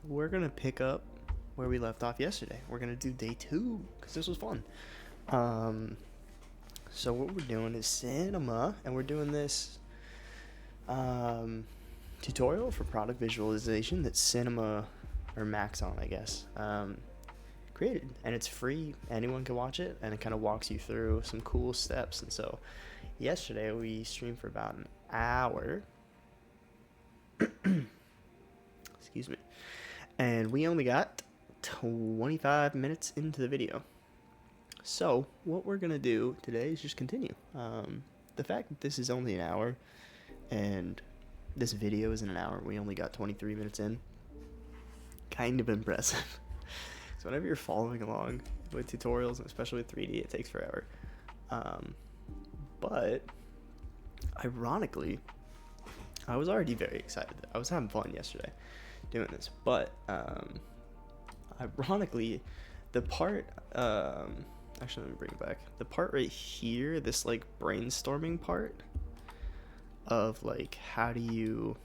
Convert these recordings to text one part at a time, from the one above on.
we're gonna pick up where we left off yesterday. We're gonna do day 2 because this was fun. Um, so what we're doing is cinema, and we're doing this um, tutorial for product visualization that Cinema or Maxon, I guess, created, and it's free. Anyone can watch it, and it kind of walks you through some cool steps. And so, yesterday we streamed for about an hour. Excuse me. And we only got 25 minutes into the video. So, what we're going to do today is just continue. The fact that this is only an hour and this video is in an hour, we only got 23 minutes in, kind of impressive. So, whenever you're following along with tutorials, especially with 3D, it takes forever. But, ironically, I was already very excited. I was having fun yesterday doing this, but ironically, the part actually, let me bring it back. The part right here, this like brainstorming part of like how do you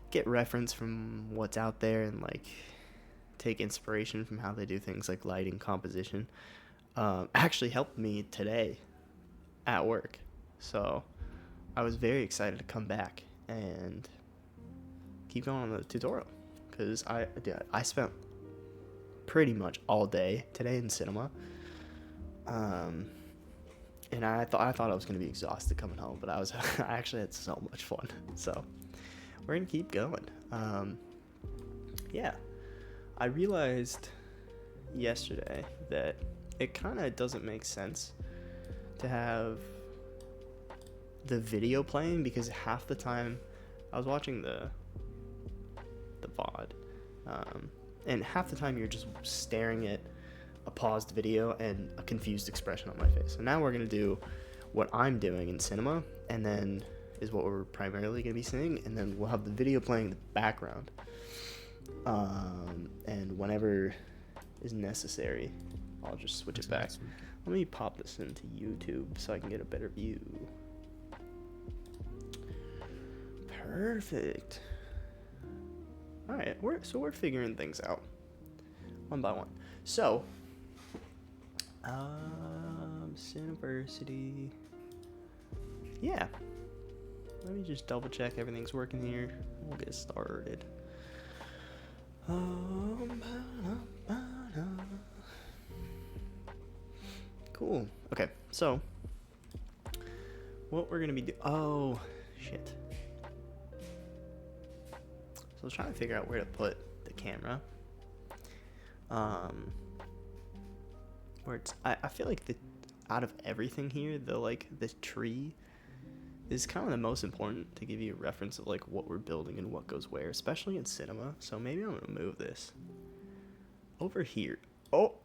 get reference from what's out there and like take inspiration from how they do things like lighting, composition, actually helped me today at work. So I was very excited to come back and keep going on the tutorial because I spent pretty much all day today in cinema, and I thought I was gonna be exhausted coming home, but I actually had so much fun. So we're gonna keep going. Yeah, I realized yesterday that it kind of doesn't make sense to have the video playing because half the time I was watching the VOD, and half the time you're just staring at a paused video and a confused expression on my face. So now we're going to do what I'm doing in cinema, and then is what we're primarily going to be seeing, and then we'll have the video playing in the background. And whenever is necessary, I'll just switch it back. Let me pop this into YouTube so I can get a better view. Perfect. Alright, we're figuring things out one by one. So, Cineversity. Yeah. Let me just double check everything's working here. We'll get started. Cool. Okay, so what we're gonna be doing. Oh, shit. So I was trying to figure out where to put the camera. Where it's, I feel like out of everything here, the tree is kind of the most important to give you a reference of like what we're building and what goes where, especially in cinema. So maybe I'm gonna move this over here. Oh,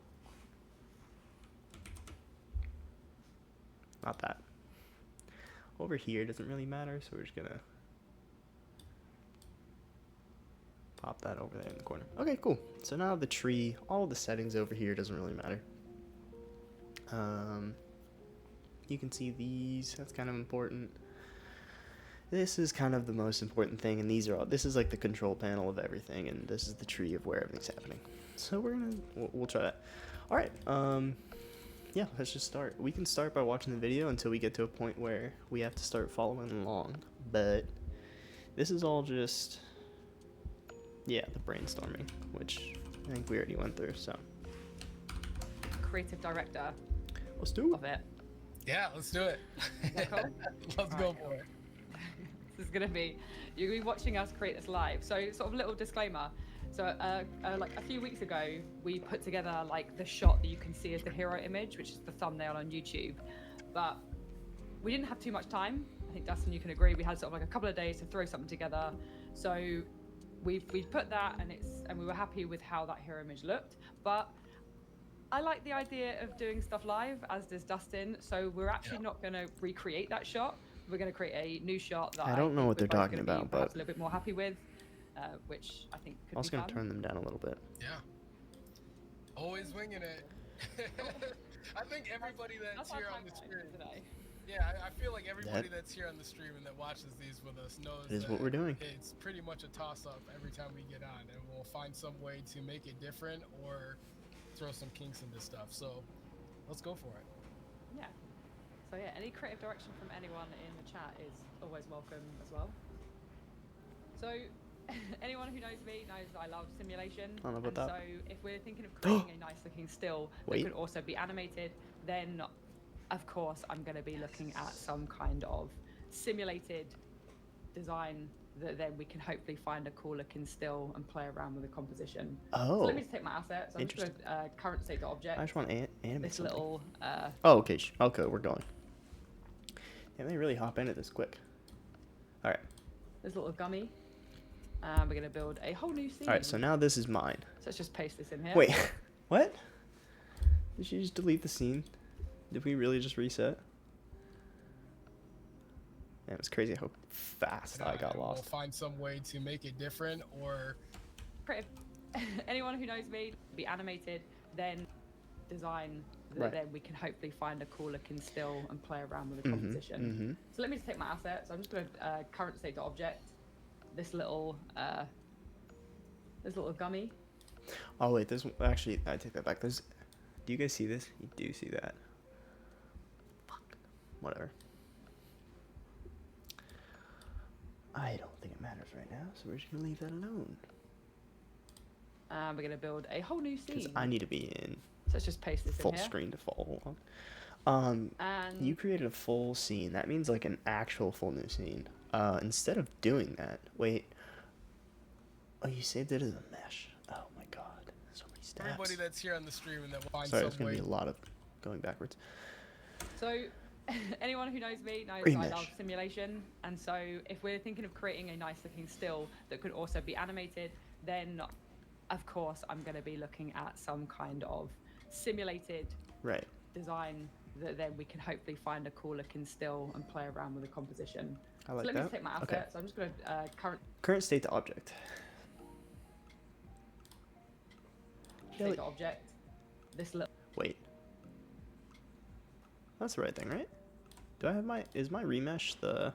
not that. Over here doesn't really matter, so we're just gonna pop that over there in the corner. Okay, cool. So now the tree, all the settings over here doesn't really matter. You can see these, that's kind of important. This is kind of the most important thing, and this is like the control panel of everything, and this is the tree of where everything's happening. So we'll try that. All right, yeah, let's just start. We can start by watching the video until we get to a point where we have to start following along, but this is all just, yeah, the brainstorming, which I think we already went through, so. Creative director. Let's do it. Of it. Yeah, let's do it. Cool? Let's go for it. This is gonna be, you're gonna be watching us create this live. So sort of little disclaimer. So like a few weeks ago, we put together like the shot that you can see as the hero image, which is the thumbnail on YouTube. But we didn't have too much time. I think Dustin, you can agree. We had sort of like a couple of days to throw something together. So we put that, and we were happy with how that hero image looked. But I like the idea of doing stuff live, as does Dustin. So we're actually not going to recreate that shot. We're going to create a new shot that I don't know what they're talking about, but a little bit more happy with, which I think could I'm also be going to turn them down a little bit. Yeah. Always winging it. I think everybody that's our here on tagline the screen. today. Yeah, I feel like everybody that's here on the stream and that watches these with us knows That is what we're doing. It's pretty much a toss-up every time we get on, and we'll find some way to make it different or throw some kinks into stuff. So let's go for it. Yeah. So yeah, any creative direction from anyone in the chat is always welcome as well. So anyone who knows me knows that I love simulation. I don't know about and that. so if we're thinking of creating a nice looking still that Wait. could also be animated, then of course I'm going to be looking at some kind of simulated design that then we can hopefully find a cool looking still and play around with the composition. Oh. So let me just take my asset. So I'm just going to current state object. I just want to animate This something. little Oh, okay. Okay, we're going. Damn, they really hop into this quick. All right. this little gummy. We're going to build a whole new scene. All right. So now this is mine. So let's just paste this in here. Wait. What? Did you just delete the scene? Did we really just reset? Man, it was crazy how fast I got And lost. We'll find some way to make it different or Creative. Anyone who knows me, be animated, then design that Right. then we can hopefully find a cool looking still and play around with the composition. Mm-hmm. So let me just take my asset. So I'm just going to current state object this little gummy. Oh wait, this actually I take that back. There's, do you guys see this? You do see that? Fuck. Whatever. I don't think it matters right now, so we're just gonna leave that alone. We're going to build a whole new Because scene. I need to be in So let's just paste this full in here. screen to follow along. And You created a full scene. That means like an actual full new scene. Instead of doing that, wait. Oh, you saved it as a mesh. Oh my god, so many steps. everybody that's here on the stream and that will find Sorry, there's some gonna way. be a lot of going backwards. So, anyone who knows me knows that I Remesh. love simulation, and so if we're thinking of creating a nice looking still that could also be animated, then of course I'm going to be looking at some kind of simulated Right. design that then we can hopefully find a cool looking still and play around with the composition. I like so let that. me just take my asset. Okay. So I'm just going to Current state to object. state Really? the object. This little Wait. That's the right thing, right? Do I have my? Is my remesh the?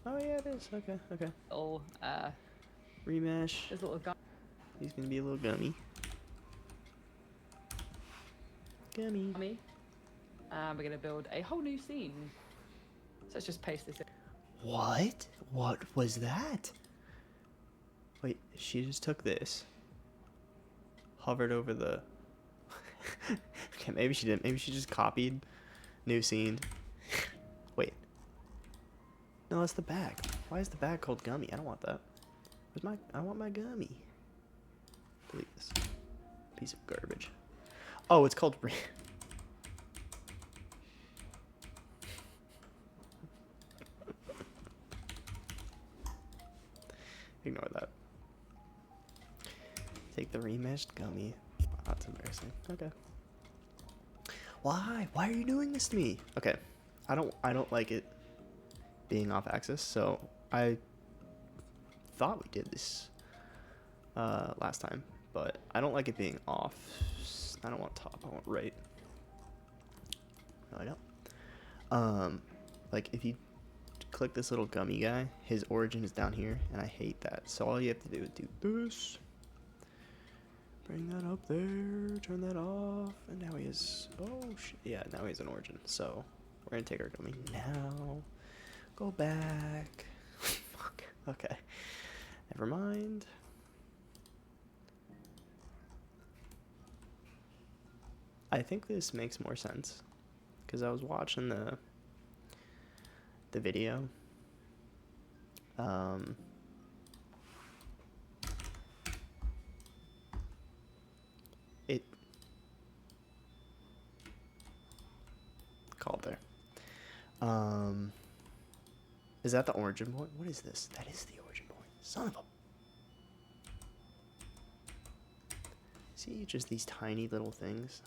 Oh yeah, it is. Okay. Okay. Remesh. this little gummy. He's gonna be a little gummy. Gummy. We're going to build a whole new scene. So let's just paste this in. What? What was that? Wait, she just took this, hovered over the. Okay, maybe she didn't. Maybe she just copied new scene. Wait. No, that's the bag. Why is the bag called gummy? I don't want that. Where's my? I want my gummy. Delete this piece of garbage. Oh, it's called. Ignore that. Take the remeshed gummy. Oh, that's embarrassing. Okay. Why? Why are you doing this to me? Okay. I don't like it being off axis, so I thought we did this last time, but I don't like it being off. I don't want top, I want right. No, I don't. Like if you click this little gummy guy, his origin is down here, and I hate that. So all you have to do is do this. Bring that up there, turn that off, and now he is, oh shit, yeah, now he has an origin. So we're gonna take our gummy now, go back. Fuck, okay, never mind. I think this makes more sense, because I was watching the video. It called there. Is that the origin point? What is this? That is the origin point. Son of a. See, just these tiny little things.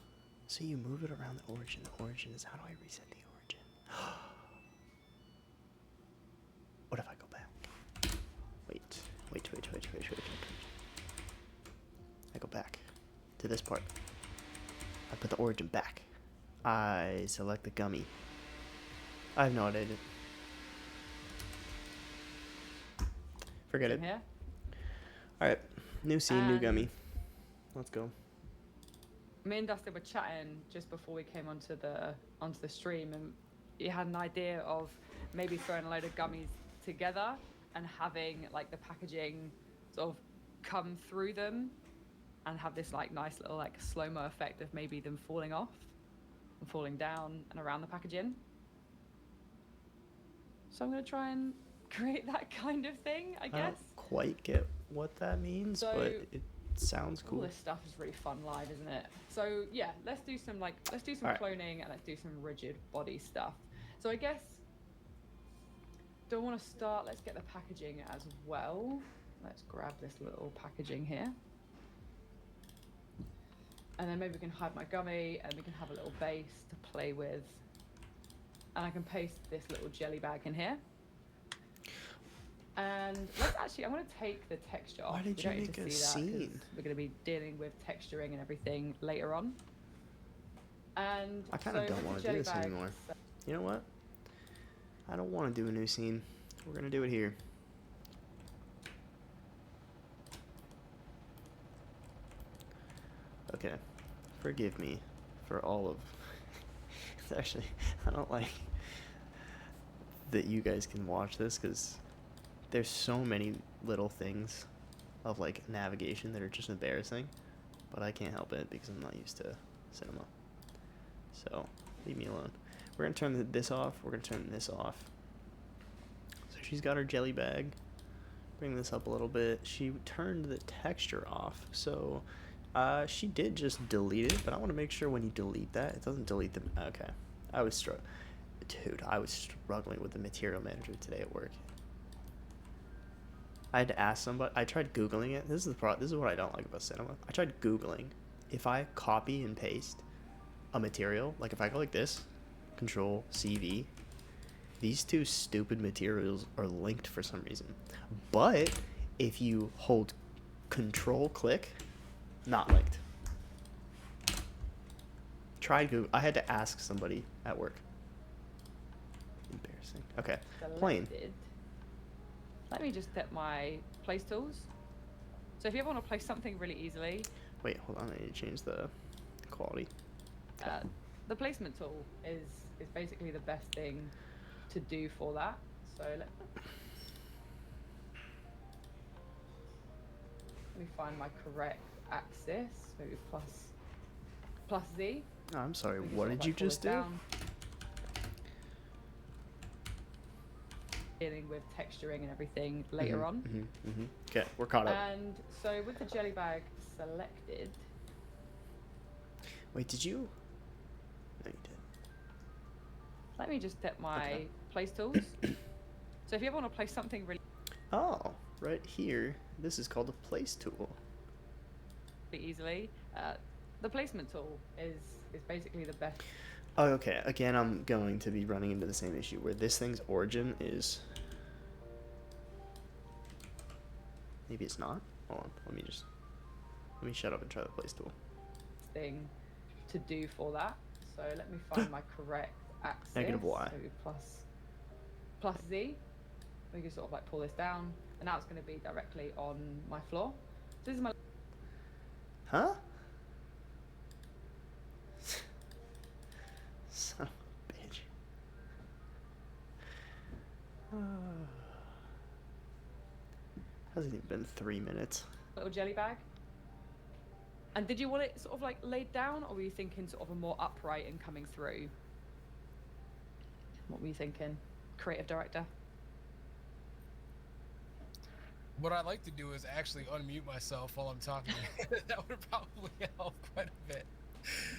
So you move it around the origin. The origin is, how do I reset the origin? What if I go back? Wait. I go back to this part. I put the origin back. I select the gummy. I have no idea. Forget it. Same here. All right, new scene, new And gummy. Let's go. me and Dustin were chatting just before we came onto the stream, and you had an idea of maybe throwing a load of gummies together and having like the packaging sort of come through them and have this like nice little like slow-mo effect of maybe them falling off and falling down and around the packaging. So I'm gonna try and create that kind of thing, I I guess. don't quite get what that means, So- but it sounds All cool. this stuff is really fun live, isn't it? So yeah, let's do some Alright. cloning and let's do some rigid body stuff. So I guess don't want to start. Let's get the packaging as well. Let's grab this little packaging here, and then maybe we can hide my gummy, and we can have a little base to play with, and I can paste this little jelly bag in here. And let's actually, I'm going to take the texture off. Why did We you don't need make to a see that 'cause scene? we're going to be dealing with texturing and everything later on. And I kinda so don't with the wanna do jelly this bag, anymore. so- You know what? I don't want to do a new scene. We're gonna do it here. Okay. Forgive me for all of. It's actually, I don't like that you guys can watch this because there's so many little things of like navigation that are just embarrassing, but I can't help it because I'm not used to cinema. So leave me alone. We're gonna turn this off. We're gonna turn this off. So she's got her jelly bag. Bring this up a little bit. She turned the texture off. So she did just delete it, but I want to make sure when you delete that, it doesn't delete the. Okay, I was struggling with the material manager today at work. I had to ask somebody. I tried googling it. This is this is what I don't like about cinema. I tried googling if I copy and paste a material, like if I go like this, Control CV, these two stupid materials are linked for some reason. But if you hold Control click, not linked. Tried Google. I had to ask somebody at work. Embarrassing. Okay, plane. selected. Let me just get my place tools. So if you ever want to place something really easily, Wait, hold on. I need to change the quality. the placement tool is basically the best thing to do for that. So let me find my correct axis. Maybe plus Z. Oh, I'm sorry. We can What sort of, did you like, pull just this do? down. Dealing with texturing and everything later on. Okay, we're caught up. And so with the jelly bag selected, Wait, did you? No, you did. let me just get my Okay. place tools. So if you ever want to place something really Oh, right here. This is called a place tool. easily, the placement tool is basically the best. Oh, okay. Again, I'm going to be running into the same issue where this thing's origin is. Maybe it's not. Hold on. Let me shut up and try the place tool. thing to do for that. So let me find my correct axis. Negative Y. Maybe plus Z. We can sort of like pull this down, and now it's going to be directly on my floor. So this is my. Huh? Son of a bitch. Hasn't even been 3 minutes. Little jelly bag. And did you want it sort of like laid down, or were you thinking sort of a more upright and coming through? What were you thinking, creative director? What I like to do is actually unmute myself while I'm talking. That would probably help quite a bit.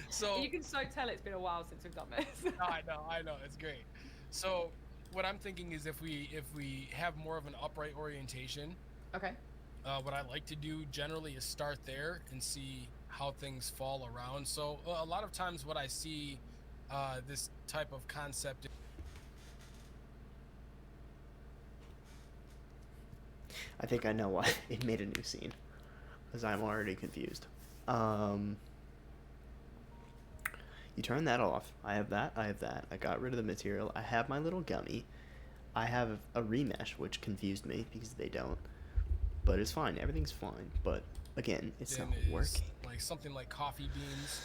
So You can so tell it's been a while since we've done this. I know, it's great. So what I'm thinking is if we have more of an upright orientation, Okay. what I like to do generally is start there and see how things fall around. So a lot of times what I see this type of concept. I think I know why it made a new scene, because I'm already confused. You turn that off. I have that. I have that. I got rid of the material. I have my little gummy. I have a remesh, which confused me because they don't. But it's fine. Everything's fine. But again, it's Then not is working. like something like coffee beans.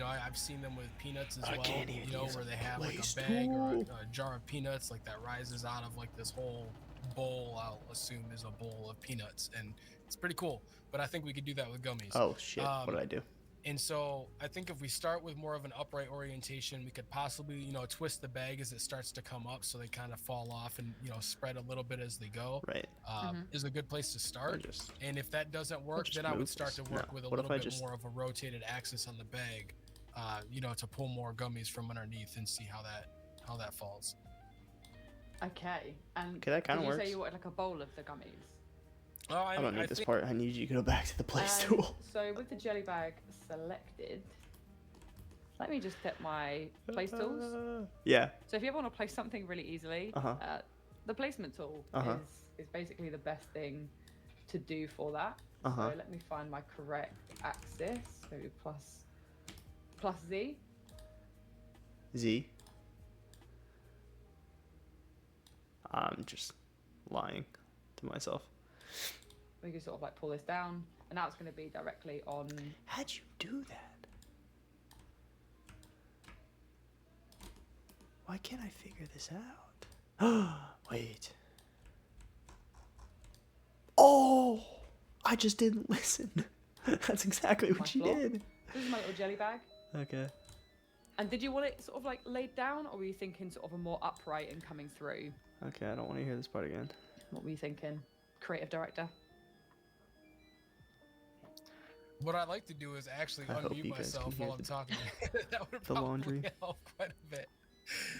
I've seen them with peanuts as I well. can't even use Where a they have like place a bag or tool. a jar of peanuts like that rises out of like this whole bowl. I'll assume is a bowl of peanuts, and it's pretty cool. But I think we could do that with gummies. Oh shit! What did I do? And so I think if we start with more of an upright orientation, we could possibly, twist the bag as it starts to come up so they kind of fall off and, spread a little bit as they go. Right. Is a good place to start. And if that doesn't work, just then I would move start this. to work No. with a What if little I bit just- more of a rotated axis on the bag, to pull more gummies from underneath and see how that falls. Okay. And Okay, that kinda did you say works. you wanted like a bowl of the gummies? Oh, I don't need this think, part. I need you to go back to the place tool. So with the jelly bag selected, let me just get my place tools. Yeah. So if you ever want to place something really easily, Uh-huh. The placement tool Uh-huh. is basically the best thing to do for that. Uh-huh. So let me find my correct axis. So plus Z. Z. I'm just lying to myself. We can sort of like pull this down, and now it's going to be directly on. How'd you do that? Why can't I figure this out? Wait. Oh! I just didn't listen. That's exactly what My she floor? did. This is my little jelly bag. Okay. And did you want it sort of like laid down, or were you thinking sort of a more upright and coming through? Okay, I don't want to hear this part again. What were you thinking, creative director? What I like to do is actually I hope you unmute guys can myself hear while I'm the- talking. That would the probably laundry. help quite a bit.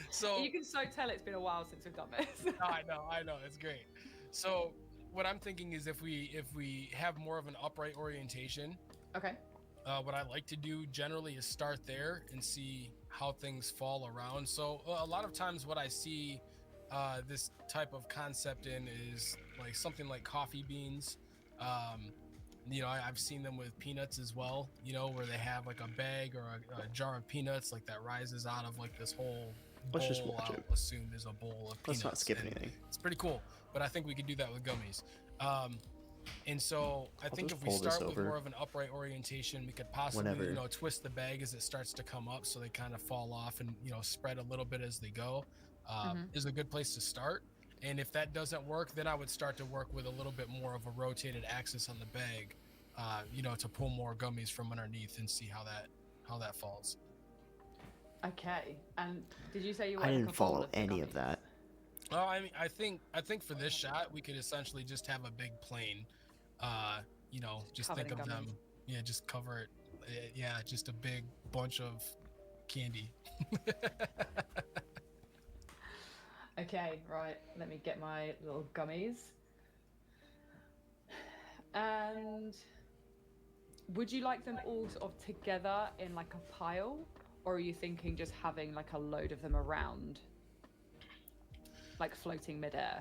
So You can so tell it's been a while since we've done this. I know, it's great. So what I'm thinking is if we have more of an upright orientation, Okay. what I like to do generally is start there and see how things fall around. So a lot of times what I see this type of concept in is like something like coffee beans. I've seen them with peanuts as well, where they have like a bag or a jar of peanuts like that rises out of like this whole Let's just bowl. watch it. I'll assume is a bowl of peanuts. Let's not skip and anything. It's pretty cool, but I think we could do that with gummies. And so I think just if we pull this start with over more of an upright orientation, we could possibly, whenever. twist the bag as it starts to come up so they kind of fall off and, spread a little bit as they go, is a good place to start. And if that doesn't work, then I would start to work with a little bit more of a rotated axis on the bag, to pull more gummies from underneath and see how that falls. Okay. And did you say you I wanted didn't like a bowl follow of the any of gummies? that. Well, I think for this shot, we could essentially just have a big plane, just Covered think in of them. gummies. Yeah, just cover it. Yeah, just a big bunch of candy. Okay, right. Let me get my little gummies. And would you like them all sort of together in like a pile, or are you thinking just having like a load of them around, like floating midair?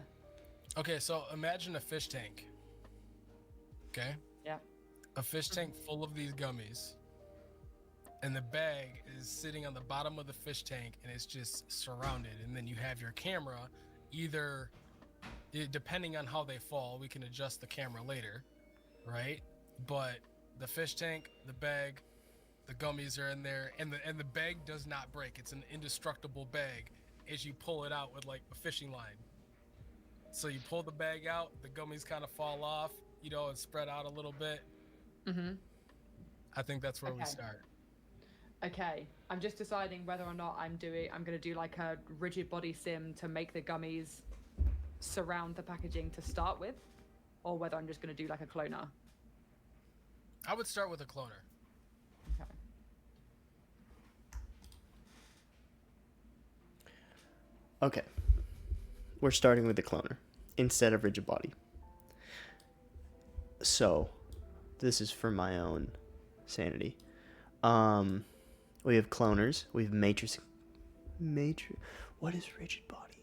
Okay, so imagine a fish tank. Okay? Yeah. A fish tank full of these gummies. And the bag is sitting on the bottom of the fish tank and it's just surrounded. And then you have your camera, either, depending on how they fall, we can adjust the camera later, right? But the fish tank, the bag, the gummies are in there, and the bag does not break. It's an indestructible bag as you pull it out with like a fishing line. So you pull the bag out, the gummies kind of fall off, and spread out a little bit. Mm-hmm. I think that's where we Okay. start. Okay, I'm just deciding whether or not I'm going to do like a rigid body sim to make the gummies surround the packaging to start with, or whether I'm just going to do like a cloner. I would start with a cloner. Okay. Okay. We're starting with the cloner instead of rigid body. So, this is for my own sanity. We have cloners. We have matrix. What is rigid body?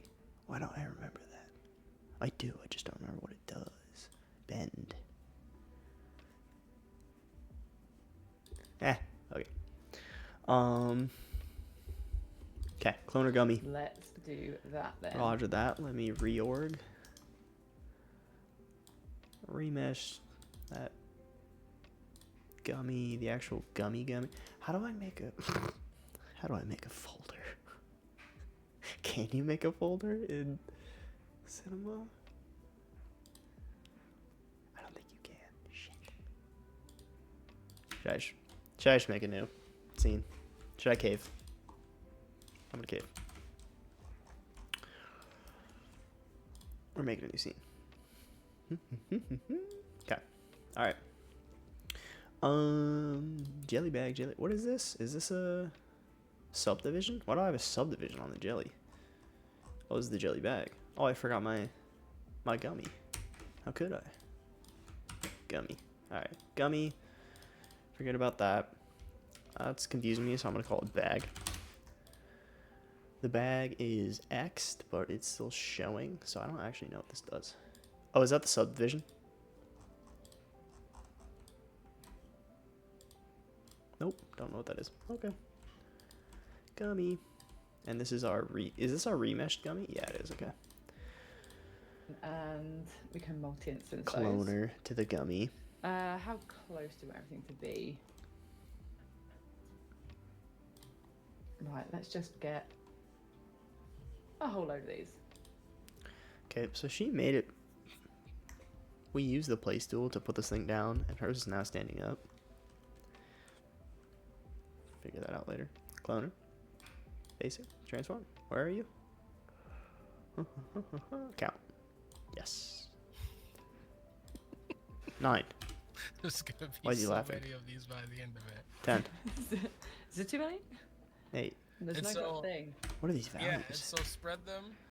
Why don't I remember that? I do. I just don't remember what it does. Bend. Okay. Okay, cloner gummy. Let's do that then. Roger that. Let me reorg. Remesh that gummy, the actual gummy. How do I make a folder? Can you make a folder in Cinema? I don't think you can. Shit. Should I just make a new scene? Should I cave? I'm gonna cave. We're making a new scene. Okay. All right. Jelly bag, jelly. What is this? Is this a subdivision? Why do I have a subdivision on the jelly? Oh, this is the jelly bag. Oh, I forgot my gummy. How could I? Gummy. All right, gummy. Forget about that. That's confusing me, so I'm gonna call it bag. The bag is X'd, but it's still showing, so I don't actually know what this does. Oh, is that the subdivision? Nope, don't know what that is. Okay. Gummy. And this is our is this our remeshed gummy? Yeah, it is, okay. And we can multi-instance those. Cloner to the gummy. How close do we want everything to be? Right, let's just get a whole load of these. Okay, so she made it. We used the play stool to put this thing down, and hers is now standing up. Figure that out later. Cloner. Basic. Transform. Where are you? Count. Yes. 9. There's gonna Why be are you so laughing? many of these by the end of it. 10. Is it too many? 8. There's And no so- such thing. What are these Yeah, values? and so spread them